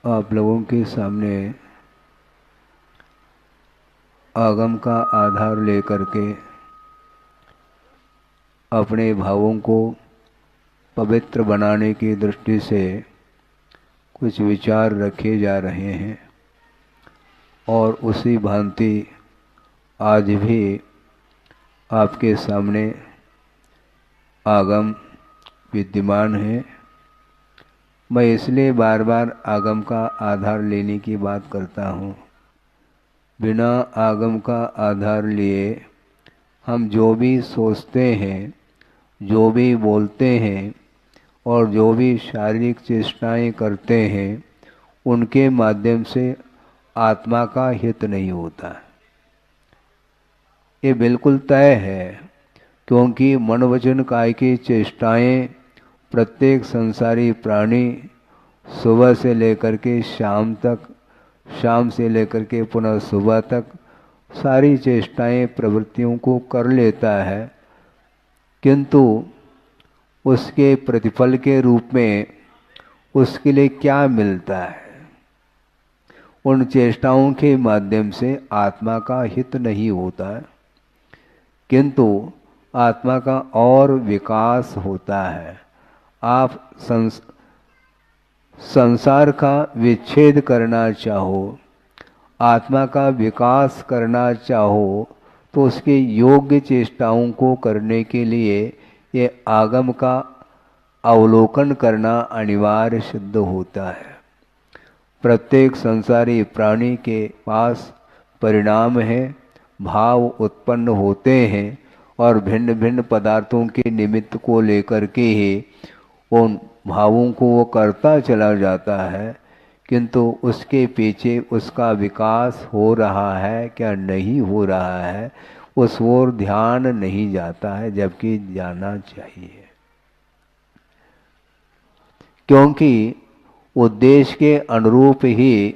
आप लोगों के सामने आगम का आधार लेकर के अपने भावों को पवित्र बनाने की दृष्टि से कुछ विचार रखे जा रहे हैं और उसी भांति आज भी आपके सामने आगम विद्यमान है। मैं इसलिए बार बार आगम का आधार लेने की बात करता हूँ। बिना आगम का आधार लिए हम जो भी सोचते हैं, जो भी बोलते हैं और जो भी शारीरिक चेष्टाएं करते हैं, उनके माध्यम से आत्मा का हित नहीं होता। ये बिल्कुल तय है, क्योंकि मन वचन काय की चेष्टाएं प्रत्येक संसारी प्राणी सुबह से लेकर के शाम तक, शाम से लेकर के पुनः सुबह तक सारी चेष्टाएं प्रवृत्तियों को कर लेता है, किंतु उसके प्रतिफल के रूप में उसके लिए क्या मिलता है? उन चेष्टाओं के माध्यम से आत्मा का हित नहीं होता है, किंतु आत्मा का और विकास होता है। आप संसार का विच्छेद करना चाहो, आत्मा का विकास करना चाहो, तो उसके योग्य चेष्टाओं को करने के लिए ये आगम का अवलोकन करना अनिवार्य सिद्ध होता है। प्रत्येक संसारी प्राणी के पास परिणाम है, भाव उत्पन्न होते हैं और भिन्न भिन्न पदार्थों के निमित्त को लेकर के ही उन भावों को वो करता चला जाता है, किंतु उसके पीछे उसका विकास हो रहा है क्या नहीं हो रहा है, उस ओर ध्यान नहीं जाता है, जबकि जाना चाहिए। क्योंकि उद्देश्य के अनुरूप ही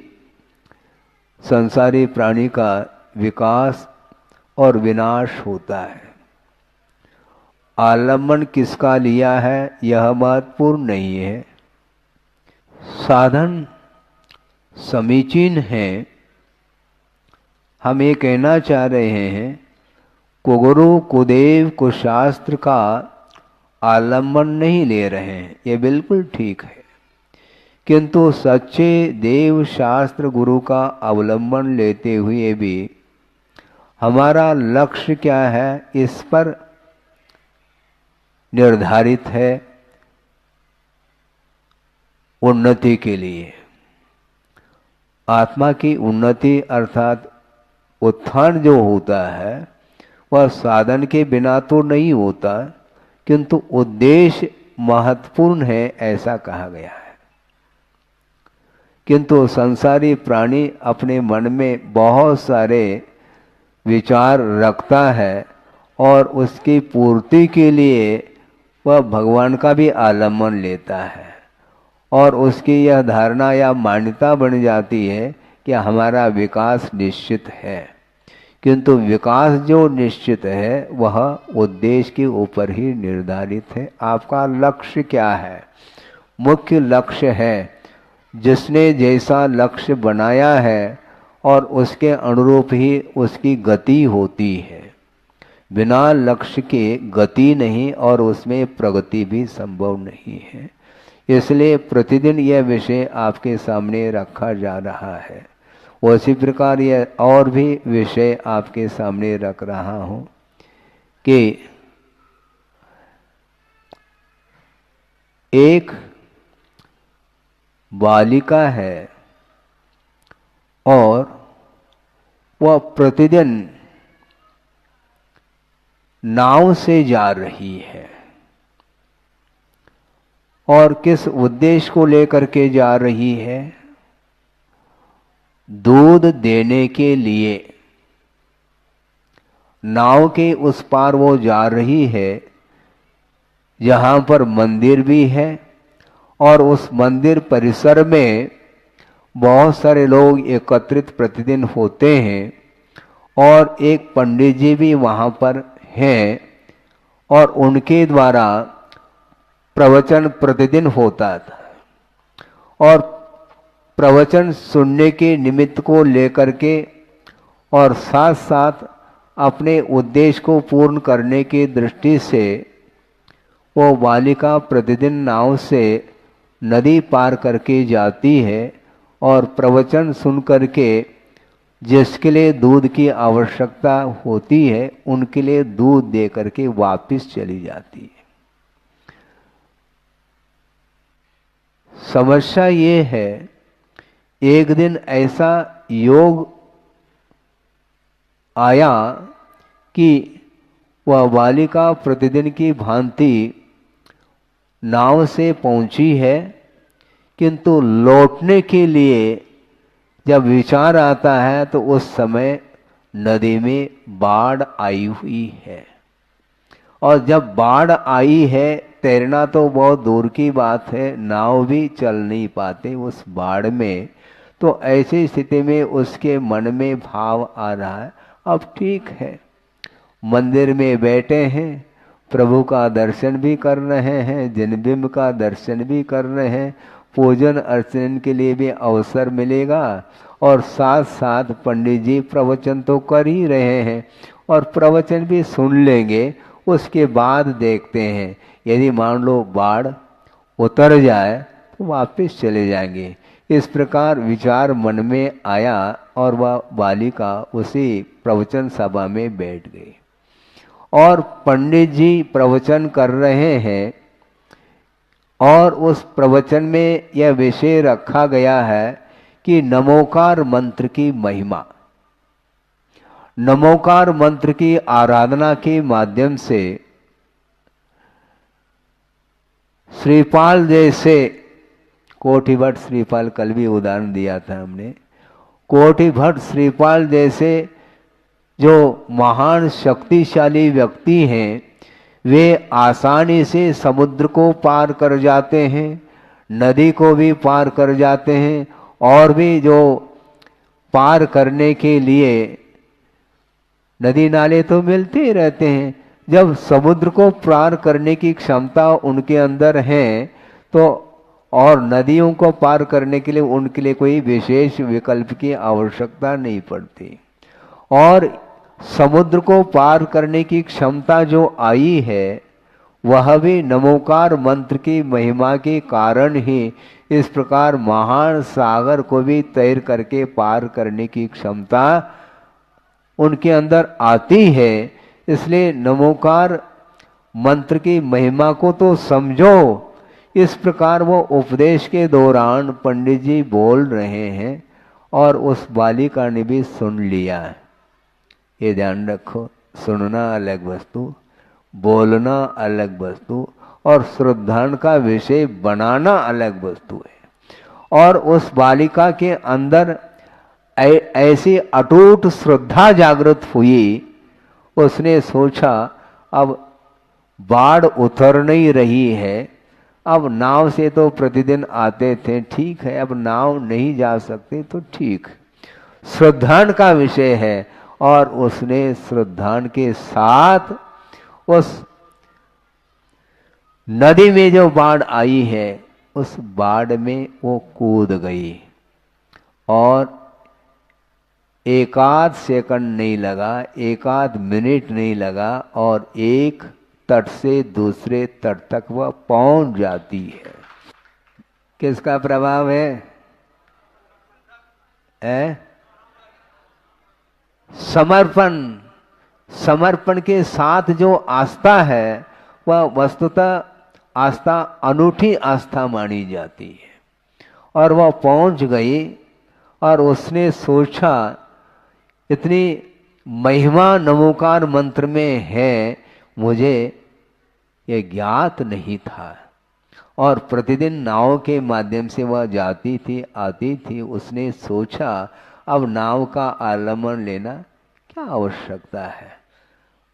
संसारी प्राणी का विकास और विनाश होता है। आलम्बन किसका लिया है यह महत्वपूर्ण नहीं है। साधन समीचीन है। हम ये कहना चाह रहे हैं, कुगुरु कुदेव कुशास्त्र का आलम्बन नहीं ले रहे हैं, ये बिल्कुल ठीक है, किंतु सच्चे देव शास्त्र गुरु का अवलंबन लेते हुए भी हमारा लक्ष्य क्या है, इस पर निर्धारित है। उन्नति के लिए, आत्मा की उन्नति अर्थात उत्थान जो होता है वह साधन के बिना तो नहीं होता, किंतु उद्देश्य महत्वपूर्ण है ऐसा कहा गया है। किंतु संसारी प्राणी अपने मन में बहुत सारे विचार रखता है और उसकी पूर्ति के लिए वह भगवान का भी आलम्बन लेता है और उसकी यह धारणा या मान्यता बन जाती है कि हमारा विकास निश्चित है, किंतु विकास जो निश्चित है वह उद्देश्य के ऊपर ही निर्धारित है। आपका लक्ष्य क्या है? मुख्य लक्ष्य है, जिसने जैसा लक्ष्य बनाया है और उसके अनुरूप ही उसकी गति होती है। बिना लक्ष्य के गति नहीं और उसमें प्रगति भी संभव नहीं है। इसलिए प्रतिदिन यह विषय आपके सामने रखा जा रहा है। उसी प्रकार यह और भी विषय आपके सामने रख रहा हूँ कि एक बालिका है और वह प्रतिदिन नाव से जा रही है और किस उद्देश्य को लेकर के जा रही है? दूध देने के लिए। नाव के उस पार वो जा रही है जहां पर मंदिर भी है और उस मंदिर परिसर में बहुत सारे लोग एकत्रित प्रतिदिन होते हैं और एक पंडित जी भी वहां पर हैं और उनके द्वारा प्रवचन प्रतिदिन होता था और प्रवचन सुनने के निमित्त को लेकर के और साथ साथ अपने उद्देश्य को पूर्ण करने की दृष्टि से वो बालिका प्रतिदिन नाव से नदी पार करके जाती है और प्रवचन सुन करके जिसके लिए दूध की आवश्यकता होती है उनके लिए दूध दे करके वापस चली जाती है। समस्या ये है, एक दिन ऐसा योग आया कि वह बालिका प्रतिदिन की भांति नाव से पहुंची है, किंतु लौटने के लिए जब विचार आता है तो उस समय नदी में बाढ़ आई हुई है। और जब बाढ़ आई है, तैरना तो बहुत दूर की बात है, नाव भी चल नहीं पाते उस बाढ़ में। तो ऐसी स्थिति में उसके मन में भाव आ रहा है, अब ठीक है, मंदिर में बैठे हैं, प्रभु का दर्शन भी कर रहे हैं, जन्मबिंब का दर्शन भी कर रहे हैं, पूजन अर्चन के लिए भी अवसर मिलेगा और साथ साथ पंडित जी प्रवचन तो कर ही रहे हैं और प्रवचन भी सुन लेंगे। उसके बाद देखते हैं, यदि मान लो बाढ़ उतर जाए तो वापस चले जाएंगे। इस प्रकार विचार मन में आया और वह बालिका उसी प्रवचन सभा में बैठ गई और पंडित जी प्रवचन कर रहे हैं और उस प्रवचन में यह विषय रखा गया है कि नमोकार मंत्र की महिमा। नमोकार मंत्र की आराधना के माध्यम से श्रीपाल जैसे, कोटि भट्ट श्रीपाल कल भी उदाहरण दिया था हमने, कोटि भट्ट श्रीपाल जैसे जो महान शक्तिशाली व्यक्ति हैं, वे आसानी से समुद्र को पार कर जाते हैं, नदी को भी पार कर जाते हैं और भी जो पार करने के लिए नदी नाले तो मिलते ही रहते हैं। जब समुद्र को पार करने की क्षमता उनके अंदर है तो और नदियों को पार करने के लिए उनके लिए कोई विशेष विकल्प की आवश्यकता नहीं पड़ती। और समुद्र को पार करने की क्षमता जो आई है वह भी नमोकार मंत्र की महिमा के कारण ही इस प्रकार महान सागर को भी तैर करके पार करने की क्षमता उनके अंदर आती है। इसलिए नमोकार मंत्र की महिमा को तो समझो। इस प्रकार वो उपदेश के दौरान पंडित जी बोल रहे हैं और उस बालिका ने भी सुन लिया। ये ध्यान रखो, सुनना अलग वस्तु, बोलना अलग वस्तु और श्रद्धान का विषय बनाना अलग वस्तु है। और उस बालिका के अंदर ऐसी अटूट श्रद्धा जागृत हुई, उसने सोचा अब बाढ़ उतर नहीं रही है, अब नाव से तो प्रतिदिन आते थे, ठीक है, अब नाव नहीं जा सकते तो ठीक, श्रद्धान का विषय है। और उसने श्रद्धान के साथ उस नदी में जो बाढ़ आई है उस बाढ़ में वो कूद गई और एकाध सेकंड नहीं लगा, एकाध मिनट नहीं लगा और एक तट से दूसरे तट तक वह पहुंच जाती है। किसका प्रभाव है? समर्पण। समर्पण के साथ जो आस्था है वह वस्तुतः आस्था अनूठी आस्था मानी जाती है। और वह पहुंच गई और उसने सोचा इतनी महिमा नमोकार मंत्र में है, मुझे ये ज्ञात नहीं था। और प्रतिदिन नाव के माध्यम से वह जाती थी आती थी। उसने सोचा अब नाव का आलम्बन लेना क्या आवश्यकता है,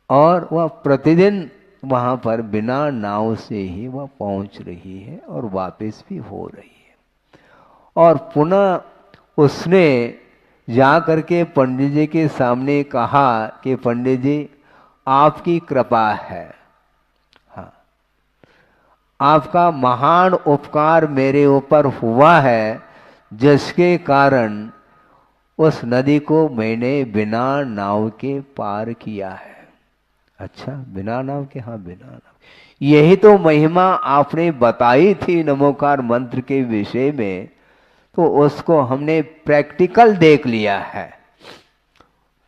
और वह प्रतिदिन वहाँ पर बिना नाव से ही वह पहुँच रही है और वापस भी हो रही है। और पुनः उसने जा करके पंडित जी के सामने कहा कि पंडित जी आपकी कृपा है, हाँ, आपका महान उपकार मेरे ऊपर हुआ है, जिसके कारण उस नदी को मैंने बिना नाव के पार किया है। अच्छा, बिना नाव के? हाँ, बिना नाव। यही तो महिमा आपने बताई थी नमोकार मंत्र के विषय में, तो उसको हमने प्रैक्टिकल देख लिया है।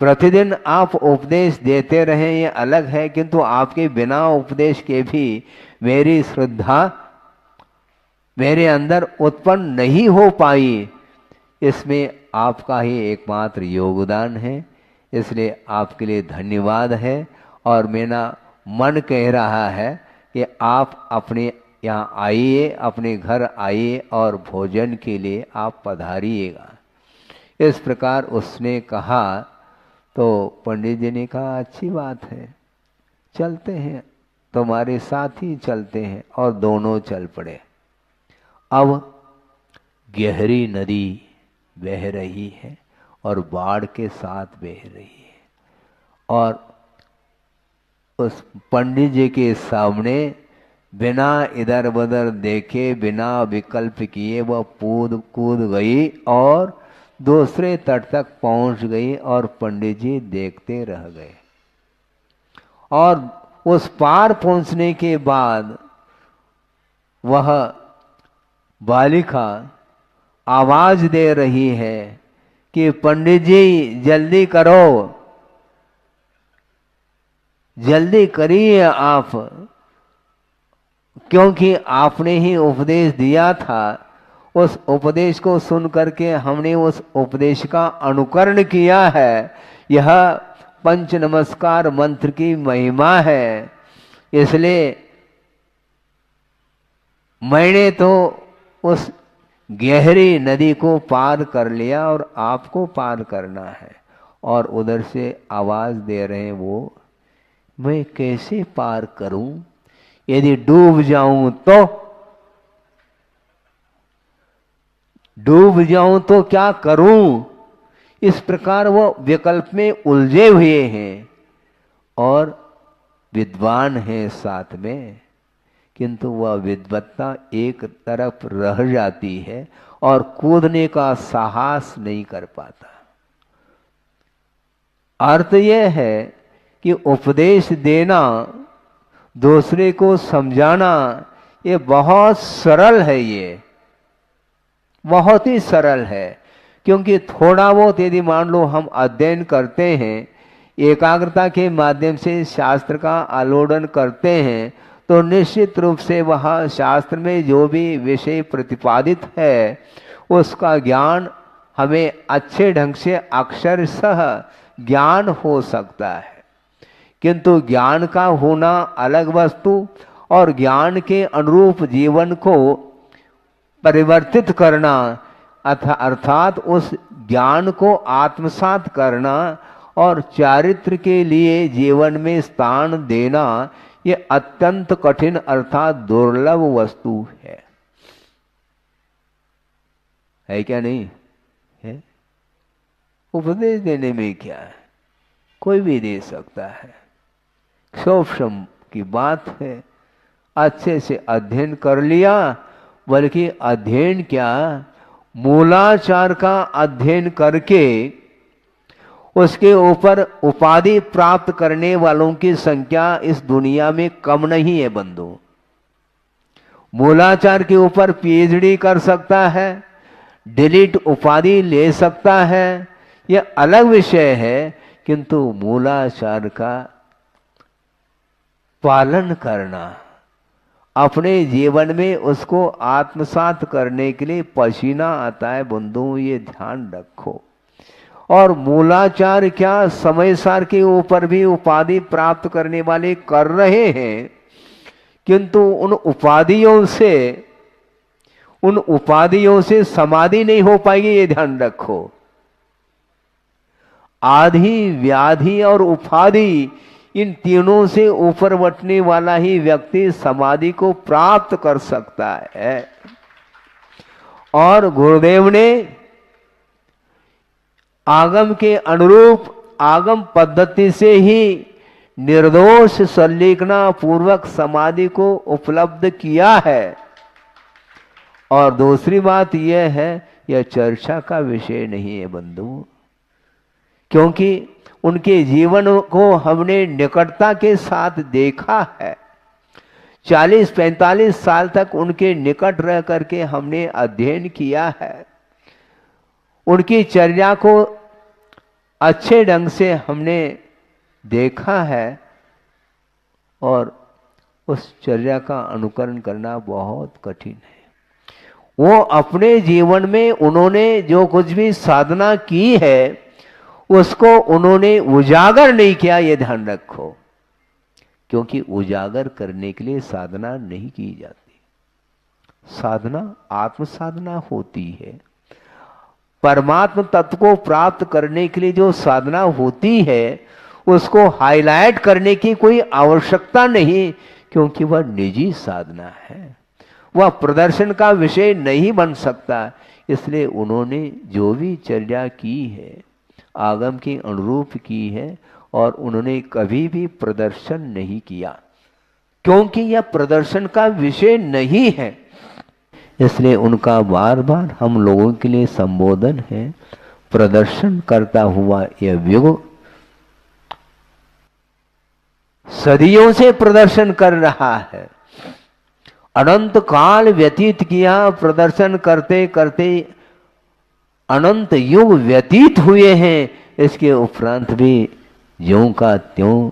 प्रतिदिन आप उपदेश देते रहे ये अलग है, किंतु आपके बिना उपदेश के भी मेरी श्रद्धा मेरे अंदर उत्पन्न नहीं हो पाई। इसमें आपका ही एकमात्र योगदान है, इसलिए आपके लिए धन्यवाद है। और मेरा मन कह रहा है कि आप अपने यहाँ आइए, अपने घर आइए और भोजन के लिए आप पधारिएगा। इस प्रकार उसने कहा तो पंडित जी ने कहा अच्छी बात है, चलते हैं, तुम्हारे साथ ही चलते हैं। और दोनों चल पड़े। अब गहरी नदी बह रही है और बाढ़ के साथ बह रही है, और उस पंडित जी के सामने बिना इधर उधर देखे, बिना विकल्प किए वह कूद गई और दूसरे तट तक पहुंच गई। और पंडित जी देखते रह गए। और उस पार पहुंचने के बाद वह बालिका आवाज दे रही है कि पंडित जी जल्दी करो, जल्दी करिए आप, क्योंकि आपने ही उपदेश दिया था। उस उपदेश को सुन करके हमने उस उपदेश का अनुकरण किया है। यह पंच नमस्कार मंत्र की महिमा है। इसलिए मैंने तो उस गहरी नदी को पार कर लिया और आपको पार करना है। और उधर से आवाज दे रहे हैं वो, मैं कैसे पार करूं? यदि डूब जाऊं तो? डूब जाऊं तो क्या करूं? इस प्रकार वो विकल्प में उलझे हुए हैं और विद्वान हैं साथ में, किंतु वह विद्वत्ता एक तरफ रह जाती है और कूदने का साहस नहीं कर पाता। अर्थ यह है कि उपदेश देना, दूसरे को समझाना, ये बहुत सरल है, ये बहुत ही सरल है। क्योंकि थोड़ा बहुत यदि मान लो हम अध्ययन करते हैं, एकाग्रता के माध्यम से शास्त्र का आलोडन करते हैं, तो निश्चित रूप से वह शास्त्र में जो भी विषय प्रतिपादित है उसका ज्ञान हमें अच्छे ढंग से अक्षरशः ज्ञान हो सकता है। किंतु ज्ञान का होना अलग वस्तु और ज्ञान के अनुरूप जीवन को परिवर्तित करना अर्थात उस ज्ञान को आत्मसात करना और चारित्र के लिए जीवन में स्थान देना, ये अत्यंत कठिन अर्थात दुर्लभ वस्तु है क्या नहीं है? उपदेश देने में क्या है, कोई भी दे सकता है, सौक्षम की बात है। अच्छे से अध्ययन कर लिया, बल्कि अध्ययन क्या, मूलाचार का अध्ययन करके उसके ऊपर उपाधि प्राप्त करने वालों की संख्या इस दुनिया में कम नहीं है बंधु। मूलाचार के ऊपर पीएचडी कर सकता है, डिलीट उपाधि ले सकता है, यह अलग विषय है, किंतु मूलाचार का पालन करना, अपने जीवन में उसको आत्मसात करने के लिए पसीना आता है बंधु, ये ध्यान रखो। और मूलाचार क्या, समय सार के ऊपर भी उपाधि प्राप्त करने वाले कर रहे हैं, किंतु उन उपाधियों से समाधि नहीं हो पाएगी, ये ध्यान रखो। आधि, व्याधि और उपाधि, इन तीनों से ऊपर उठने वाला ही व्यक्ति समाधि को प्राप्त कर सकता है। और गुरुदेव ने आगम के अनुरूप आगम पद्धति से ही निर्दोष संलीकना पूर्वक समाधि को उपलब्ध किया है। और दूसरी बात यह है, यह चर्चा का विषय नहीं है बंधु, क्योंकि उनके जीवन को हमने निकटता के साथ देखा है। 40-45 साल तक उनके निकट रह करके हमने अध्ययन किया है, उनकी चर्या को अच्छे ढंग से हमने देखा है और उस चर्या का अनुकरण करना बहुत कठिन है। वो अपने जीवन में उन्होंने जो कुछ भी साधना की है उसको उन्होंने उजागर नहीं किया, ये ध्यान रखो, क्योंकि उजागर करने के लिए साधना नहीं की जाती। साधना आत्म साधना होती है। परमात्म तत्व को प्राप्त करने के लिए जो साधना होती है उसको हाईलाइट करने की कोई आवश्यकता नहीं, क्योंकि वह निजी साधना है, वह प्रदर्शन का विषय नहीं बन सकता। इसलिए उन्होंने जो भी चर्या की है आगम के अनुरूप की है और उन्होंने कभी भी प्रदर्शन नहीं किया, क्योंकि यह प्रदर्शन का विषय नहीं है। इसलिए उनका बार बार हम लोगों के लिए संबोधन है, प्रदर्शन करता हुआ यह युग सदियों से प्रदर्शन कर रहा है। अनंत काल व्यतीत किया, प्रदर्शन करते करते अनंत युग व्यतीत हुए हैं। इसके उपरांत भी ज्यों का त्यों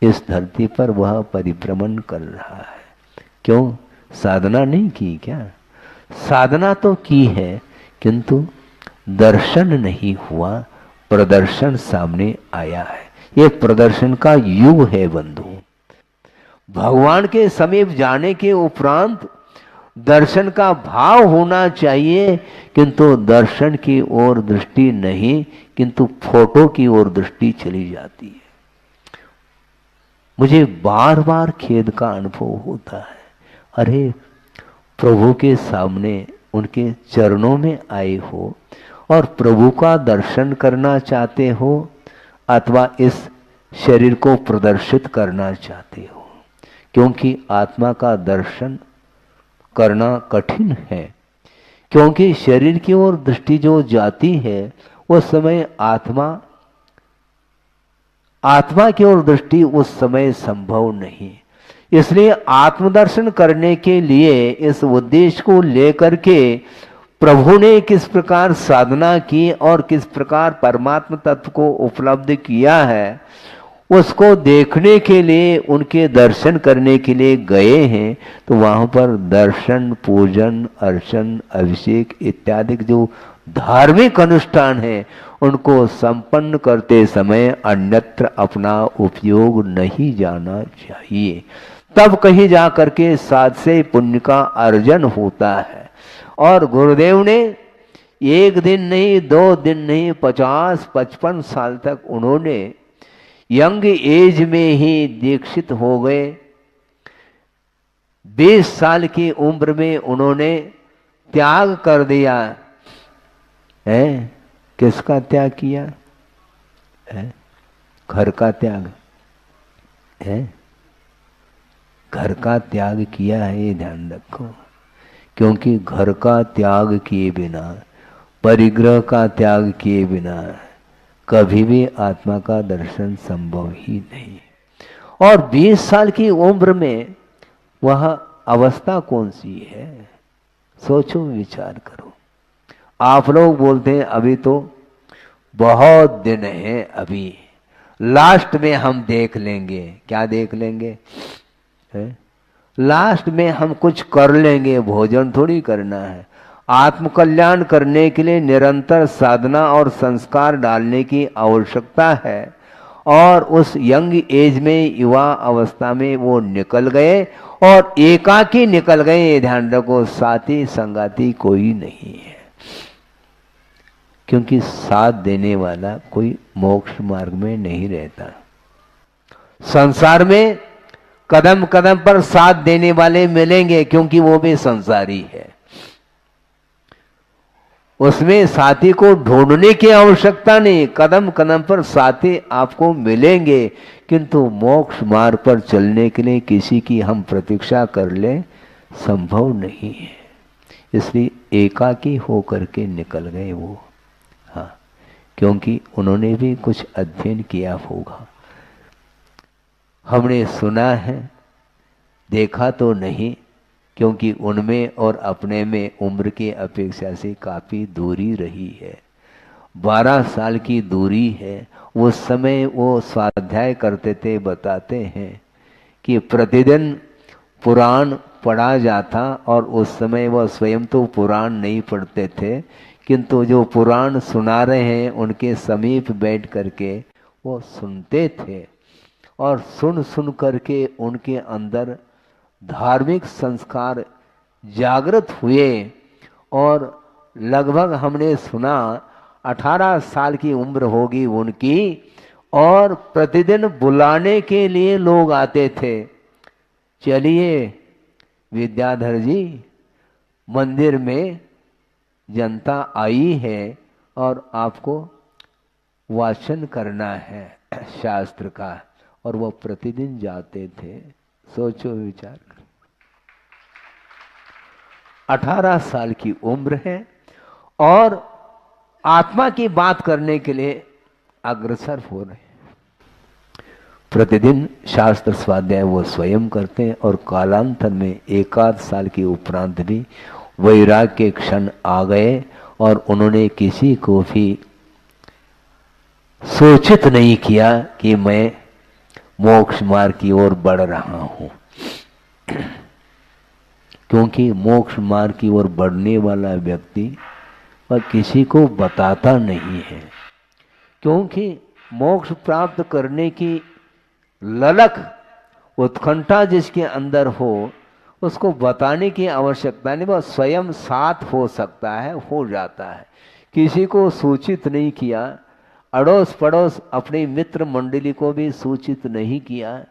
इस धरती पर वह परिभ्रमण कर रहा है। क्यों? साधना नहीं की क्या? साधना तो की है, किंतु दर्शन नहीं हुआ, प्रदर्शन सामने आया है। ये प्रदर्शन का युग है बंधु। भगवान के समीप जाने के उपरांत दर्शन का भाव होना चाहिए, किंतु दर्शन की ओर दृष्टि नहीं, किंतु फोटो की ओर दृष्टि चली जाती है। मुझे बार बार खेद का अनुभव होता है। अरे प्रभु के सामने उनके चरणों में आए हो और प्रभु का दर्शन करना चाहते हो अथवा इस शरीर को प्रदर्शित करना चाहते हो, क्योंकि आत्मा का दर्शन करना कठिन है। क्योंकि शरीर की ओर दृष्टि जो जाती है उस समय आत्मा की ओर दृष्टि उस समय संभव नहीं। इसलिए आत्मदर्शन करने के लिए इस उद्देश्य को लेकर के प्रभु ने किस प्रकार साधना की और किस प्रकार परमात्मा तत्व को उपलब्ध किया है उसको देखने के लिए, उनके दर्शन करने के लिए गए हैं। तो वहां पर दर्शन, पूजन, अर्चन, अभिषेक इत्यादि जो धार्मिक अनुष्ठान है उनको संपन्न करते समय अन्यत्र अपना उपयोग नहीं जाना चाहिए। तब कहीं जा करके साध से पुण्य का अर्जन होता है। और गुरुदेव ने एक दिन नहीं, 2 दिन नहीं, 50-55 साल तक उन्होंने यंग एज में ही दीक्षित हो गए। 20 साल की उम्र में उन्होंने त्याग कर दिया है। किसका त्याग किया है? घर का त्याग है। घर का त्याग किया है, ये ध्यान रखो। क्योंकि घर का त्याग किए बिना, परिग्रह का त्याग किए बिना कभी भी आत्मा का दर्शन संभव ही नहीं। और 20 साल की उम्र में वह अवस्था कौन सी है? सोचो, विचार करो। आप लोग बोलते हैं अभी तो बहुत दिन है, अभी लास्ट में हम देख लेंगे। क्या देख लेंगे? लास्ट में हम कुछ कर लेंगे। भोजन थोड़ी करना है। आत्मकल्याण करने के लिए निरंतर साधना और संस्कार डालने की आवश्यकता है। और उस यंग एज में, युवा अवस्था में वो निकल गए और एकाकी निकल गए। ये ध्यान रखो, साथी संगाती कोई नहीं है, क्योंकि साथ देने वाला कोई मोक्ष मार्ग में नहीं रहता। संसार में कदम कदम पर साथ देने वाले मिलेंगे, क्योंकि वो भी संसारी है। उसमें साथी को ढूंढने की आवश्यकता नहीं, कदम कदम पर साथी आपको मिलेंगे। किंतु मोक्ष मार्ग पर चलने के लिए किसी की हम प्रतीक्षा कर ले, संभव नहीं है। इसलिए एकाकी होकर के निकल गए वो। हाँ, क्योंकि उन्होंने भी कुछ अध्ययन किया होगा। हमने सुना है, देखा तो नहीं, क्योंकि उनमें और अपने में उम्र की अपेक्षा से काफ़ी दूरी रही है। 12 साल की दूरी है। उस समय वो स्वाध्याय करते थे, बताते हैं कि प्रतिदिन पुराण पढ़ा जाता, और उस समय वह स्वयं तो पुराण नहीं पढ़ते थे, किंतु जो पुराण सुना रहे हैं उनके समीप बैठ करके वो सुनते थे, और सुन सुन करके उनके अंदर धार्मिक संस्कार जागृत हुए। और लगभग हमने सुना 18 साल की उम्र होगी उनकी, और प्रतिदिन बुलाने के लिए लोग आते थे, चलिए विद्याधर जी, मंदिर में जनता आई है और आपको वाचन करना है शास्त्र का। और वो प्रतिदिन जाते थे। सोचो, विचार करो, 18 साल की उम्र है और आत्मा की बात करने के लिए अग्रसर हो रहे हैं। प्रतिदिन शास्त्र स्वाध्याय वो स्वयं करते हैं, और कालांतर में 1 साल के उपरांत भी वैराग्य के क्षण आ गए, और उन्होंने किसी को भी सूचित नहीं किया कि मैं मोक्ष मार्ग की ओर बढ़ रहा हूं, क्योंकि मोक्ष मार्ग की ओर बढ़ने वाला व्यक्ति वह किसी को बताता नहीं है, क्योंकि मोक्ष प्राप्त करने की ललक, उत्कंठा जिसके अंदर हो, उसको बताने की आवश्यकता नहीं, वह स्वयं साथ हो सकता है, हो जाता है। किसी को सूचित नहीं किया, अड़ोस पड़ोस अपनी मित्र मंडली को भी सूचित नहीं किया,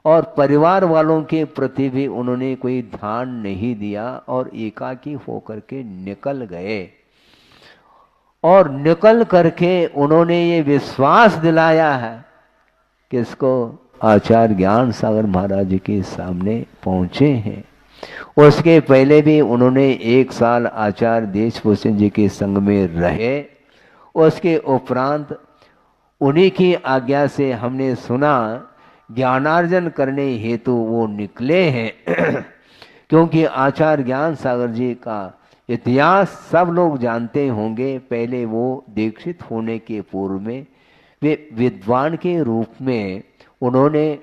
और परिवार वालों के प्रति भी उन्होंने कोई ध्यान नहीं दिया, और एकाकी होकर के निकल गए। और निकल करके उन्होंने ये विश्वास दिलाया है, किसको? आचार्य ज्ञान सागर महाराज जी के सामने पहुंचे हैं। उसके पहले भी उन्होंने 1 साल आचार्य देशभूषण जी के संग में रहे। उसके उपरांत उन्हीं की आज्ञा से हमने सुना ज्ञानार्जन करने हेतु वो निकले हैं। क्योंकि आचार्य ज्ञान सागर जी का इतिहास सब लोग जानते होंगे। पहले वो दीक्षित होने के पूर्व में वे विद्वान के रूप में उन्होंने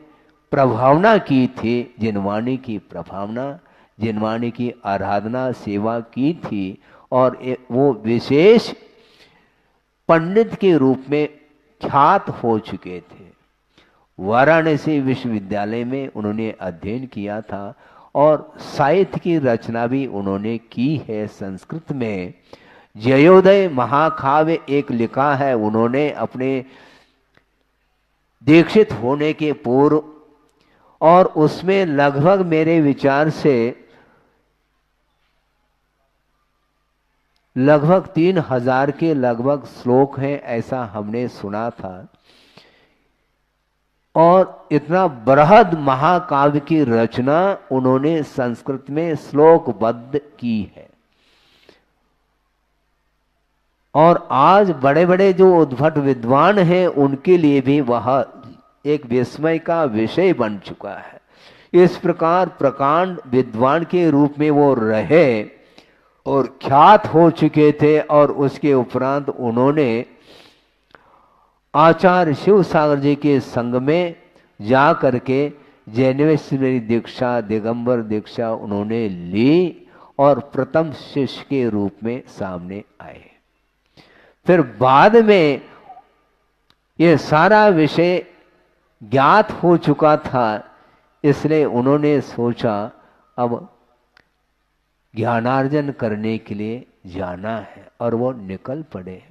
प्रभावना की थी, जिनवाणी की प्रभावना, जिनवाणी की आराधना सेवा की थी, और वो विशेष पंडित के रूप में ख्यात हो चुके थे। वाराणसी विश्वविद्यालय में उन्होंने अध्ययन किया था, और साहित्य की रचना भी उन्होंने की है संस्कृत में। जयोदय महाकाव्य एक लिखा है उन्होंने अपने दीक्षित होने के पूर्व, और उसमें लगभग मेरे विचार से लगभग 3000 के लगभग श्लोक हैं, ऐसा हमने सुना था। और इतना बृहद महाकाव्य की रचना उन्होंने संस्कृत में श्लोकबद्ध की है। और आज बड़े बड़े जो उद्भट विद्वान हैं उनके लिए भी वह एक विस्मय का विषय बन चुका है। इस प्रकार प्रकांड विद्वान के रूप में वो रहे और ख्यात हो चुके थे। और उसके उपरांत उन्होंने आचार्य शिव सागर जी के संग में जा करके जैनेश्वरी दीक्षा, दिगंबर दीक्षा उन्होंने ली, और प्रथम शिष्य के रूप में सामने आए। फिर बाद में ये सारा विषय ज्ञात हो चुका था, इसलिए उन्होंने सोचा अब ज्ञानार्जन करने के लिए जाना है, और वो निकल पड़े।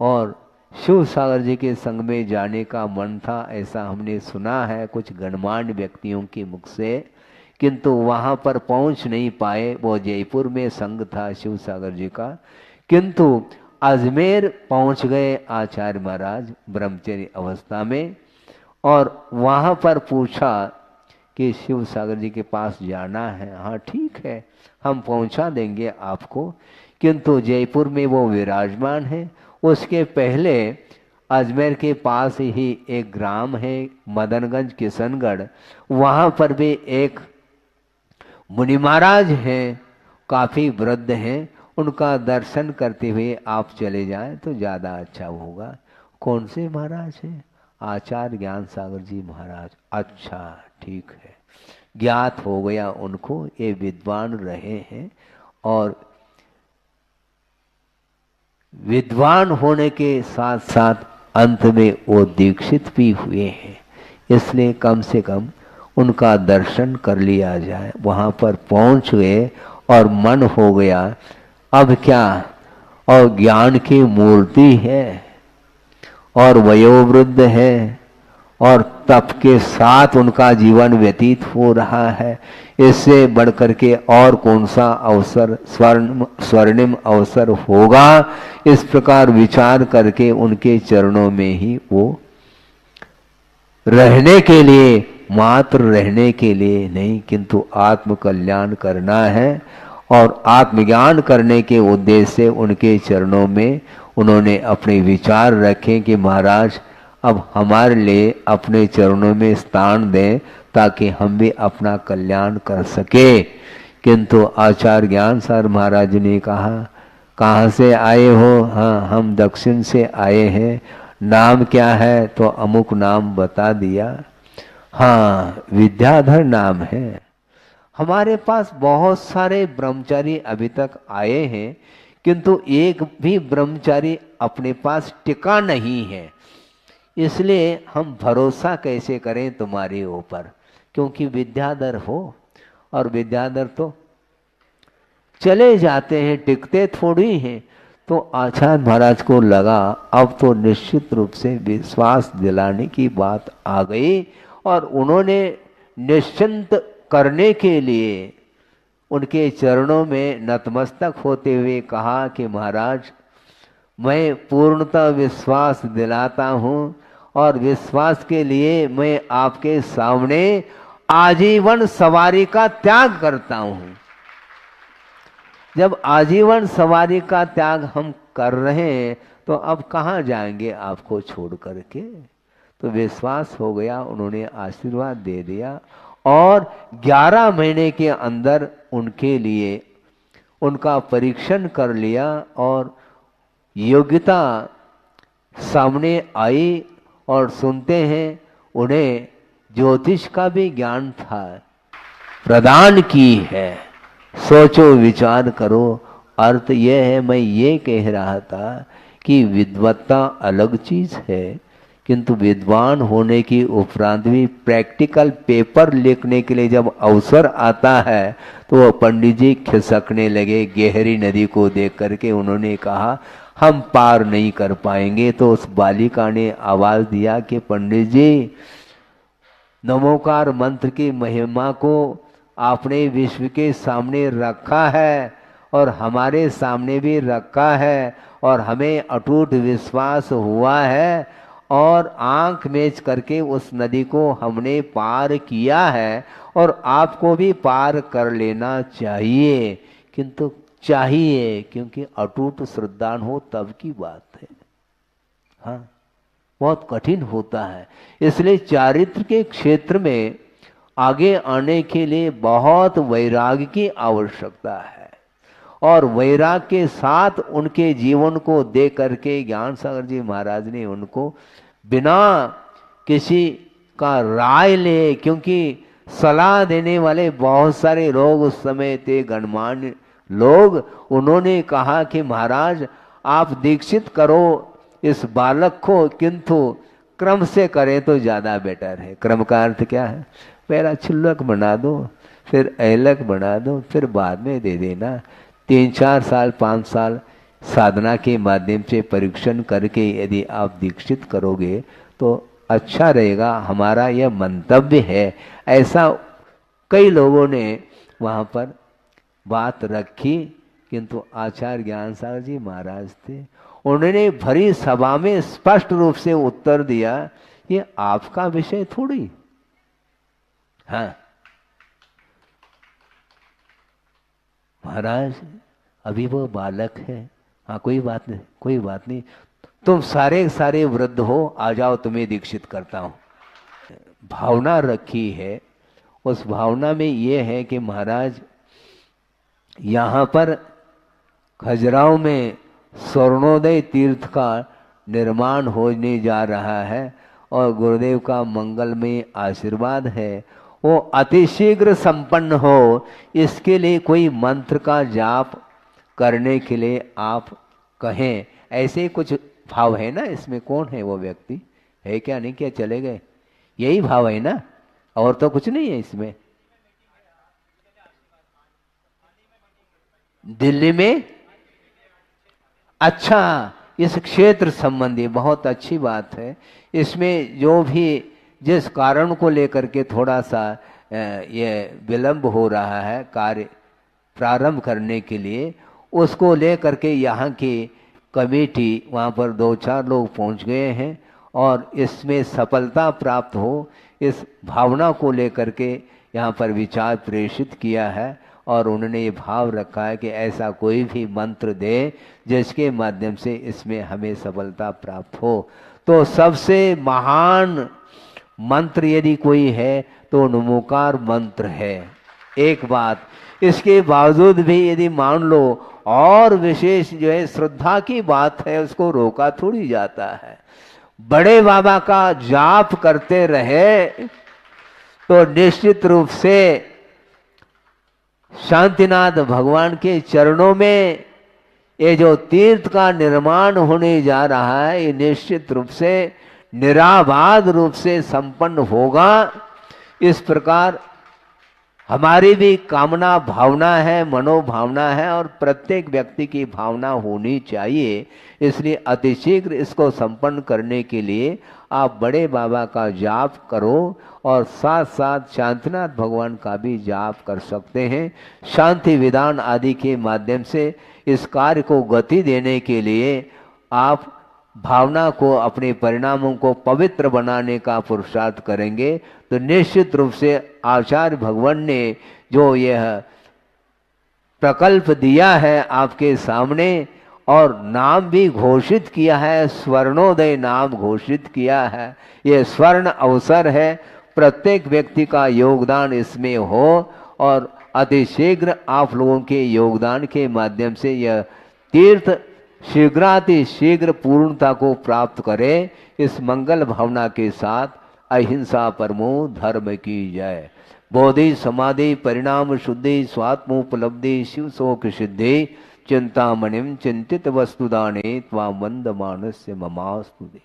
और शिव सागर जी के संग में जाने का मन था, ऐसा हमने सुना है कुछ गणमान्य व्यक्तियों के मुख से, किंतु वहाँ पर पहुँच नहीं पाए। वो जयपुर में संग था शिव सागर जी का, किंतु अजमेर पहुँच गए आचार्य महाराज ब्रह्मचर्य अवस्था में। और वहाँ पर पूछा कि शिव सागर जी के पास जाना है। हाँ ठीक है, हम पहुंचा देंगे आपको, किंतु जयपुर में वो विराजमान है। उसके पहले अजमेर के पास ही एक ग्राम है मदनगंज किशनगढ़, वहाँ पर भी एक मुनि महाराज हैं, काफ़ी वृद्ध हैं, उनका दर्शन करते हुए आप चले जाएं तो ज़्यादा अच्छा होगा। कौन से महाराज हैं? आचार्य ज्ञान सागर जी महाराज। अच्छा ठीक है, ज्ञात हो गया उनको, ये विद्वान रहे हैं और विद्वान होने के साथ साथ अंत में वो दीक्षित भी हुए हैं, इसलिए कम से कम उनका दर्शन कर लिया जाए। वहाँ पर पहुँच गए और मन हो गया अब क्या, और ज्ञान की मूर्ति है और वयोवृद्ध है और तप के साथ उनका जीवन व्यतीत हो रहा है, इससे बढ़कर के और कौन सा अवसर, स्वर्णिम अवसर होगा। इस प्रकार विचार करके उनके चरणों में ही वो रहने के लिए, मात्र रहने के लिए नहीं किंतु आत्म कल्याण करना है और आत्मज्ञान करने के उद्देश्य से उनके चरणों में उन्होंने अपने विचार रखे कि महाराज अब हमारे लिए अपने चरणों में स्थान दें ताकि हम भी अपना कल्याण कर सके। किंतु आचार्य ज्ञान सागर महाराज ने कहा, कहाँ से आए हो? हाँ, हम दक्षिण से आए हैं। नाम क्या है? तो अमुक नाम बता दिया। हाँ, विद्याधर नाम है। हमारे पास बहुत सारे ब्रह्मचारी अभी तक आए हैं, किंतु एक भी ब्रह्मचारी अपने पास टिका नहीं है, इसलिए हम भरोसा कैसे करें तुम्हारे ऊपर, क्योंकि विद्याधर हो और विद्याधर तो चले जाते हैं, टिकते थोड़ी हैं। तो आचार्य महाराज को लगा अब तो निश्चित रूप से विश्वास दिलाने की बात आ गई और उन्होंने निश्चिंत करने के लिए उनके चरणों में नतमस्तक होते हुए कहा कि महाराज मैं पूर्णतः विश्वास दिलाता हूँ और विश्वास के लिए मैं आपके सामने आजीवन सवारी का त्याग करता हूँ। जब आजीवन सवारी का त्याग हम कर रहे हैं तो अब कहाँ जाएंगे आपको छोड़ करके। तो विश्वास हो गया, उन्होंने आशीर्वाद दे दिया और 11 महीने के अंदर उनके लिए उनका परीक्षण कर लिया और योग्यता सामने आई और सुनते हैं उन्हें ज्योतिष का भी ज्ञान था, प्रदान की है। सोचो विचार करो, अर्थ यह है, मैं ये कह रहा था कि विद्वत्ता अलग चीज है, किंतु विद्वान होने की उपरांत भी प्रैक्टिकल पेपर लिखने के लिए जब अवसर आता है तो वो पंडित जी खिसकने लगे। गहरी नदी को देख करके उन्होंने कहा हम पार नहीं कर पाएंगे। तो उस बालिका ने आवाज दिया कि पंडित जी, नमोकार मंत्र की महिमा को आपने विश्व के सामने रखा है और हमारे सामने भी रखा है और हमें अटूट विश्वास हुआ है और आंख मेज करके उस नदी को हमने पार किया है और आपको भी पार कर लेना चाहिए। किंतु चाहिए क्योंकि अटूट श्रद्धान हो तब की बात है। हाँ, बहुत कठिन होता है, इसलिए चारित्र के क्षेत्र में आगे आने के लिए बहुत वैराग्य की आवश्यकता है और वैराग्य के साथ उनके जीवन को देख करके ज्ञान सागर जी महाराज ने उनको बिना किसी का राय ले, क्योंकि सलाह देने वाले बहुत सारे लोग उस समय थे, गणमान्य लोग, उन्होंने कहा कि महाराज आप दीक्षित करो इस बालक को, किंतु क्रम से करें तो ज़्यादा बेटर है। क्रम का अर्थ क्या है? पहला क्षुल्लक बना दो, फिर ऐलक बना दो, फिर बाद में दे देना। 3-4 साल 5 साल साधना के माध्यम से परीक्षण करके यदि आप दीक्षित करोगे तो अच्छा रहेगा, हमारा यह मंतव्य है। ऐसा कई लोगों ने वहाँ पर बात रखी, किंतु आचार्य ज्ञान सागर जी महाराज थे, उन्होंने भरी सभा में स्पष्ट रूप से उत्तर दिया, ये आपका विषय थोड़ी। हाँ, महाराज अभी वो बालक है। हाँ कोई बात नहीं, कोई बात नहीं, तुम सारे सारे वृद्ध हो, आ जाओ तुम्हें दीक्षित करता हूँ। भावना रखी है, उस भावना में ये है कि महाराज यहाँ पर खजुराहो में स्वर्णोदय तीर्थ का निर्माण होने जा रहा है और गुरुदेव का मंगलमय आशीर्वाद है, वो अतिशीघ्र संपन्न हो, इसके लिए कोई मंत्र का जाप करने के लिए आप कहें। ऐसे कुछ भाव है ना इसमें? कौन है वो व्यक्ति? है क्या? नहीं क्या? चले गए? यही भाव है ना, और तो कुछ नहीं है इसमें। दिल्ली में? अच्छा, इस क्षेत्र संबंधी बहुत अच्छी बात है। इसमें जो भी जिस कारण को लेकर के थोड़ा सा ये विलंब हो रहा है कार्य प्रारंभ करने के लिए, उसको लेकर के यहाँ की कमेटी, वहाँ पर 2-4 लोग पहुँच गए हैं और इसमें सफलता प्राप्त हो, इस भावना को लेकर के यहाँ पर विचार प्रेषित किया है और उन्होंने ये भाव रखा है कि ऐसा कोई भी मंत्र दे जिसके माध्यम से इसमें हमें सफलता प्राप्त हो। तो सबसे महान मंत्र यदि कोई है तो नमोकार मंत्र है। एक बात, इसके बावजूद भी यदि मान लो और विशेष जो है श्रद्धा की बात है, उसको रोका थोड़ी जाता है। बड़े बाबा का जाप करते रहे तो निश्चित रूप से शांतिनाथ भगवान के चरणों में ये जो तीर्थ का निर्माण होने जा रहा है, ये निश्चित रूप से निराबाध रूप से संपन्न होगा। इस प्रकार हमारी भी कामना भावना है, मनोभावना है और प्रत्येक व्यक्ति की भावना होनी चाहिए। इसलिए अतिशीघ्र इसको संपन्न करने के लिए आप बड़े बाबा का जाप करो और साथ साथ शांतिनाथ भगवान का भी जाप कर सकते हैं। शांति विधान आदि के माध्यम से इस कार्य को गति देने के लिए आप भावना को, अपने परिणामों को पवित्र बनाने का पुरुषार्थ करेंगे तो निश्चित रूप से आचार्य भगवान ने जो यह प्रकल्प दिया है आपके सामने और नाम भी घोषित किया है, स्वर्णोदय नाम घोषित किया है, यह स्वर्ण अवसर है। प्रत्येक व्यक्ति का योगदान इसमें हो और अतिशीघ्र आप लोगों के योगदान के माध्यम से यह तीर्थ शीघ्रातिशीघ्र पूर्णता को प्राप्त करे। इस मंगल भावना के साथ अहिंसा परमो धर्म की जय। बोधि समाधि परिणाम शुद्धि स्वात्मोपलब्धि शिव शोक सिद्धि चिंतामणिम चिंतित वस्तुदाने त्वां वंदमानस्य ममास्तुते।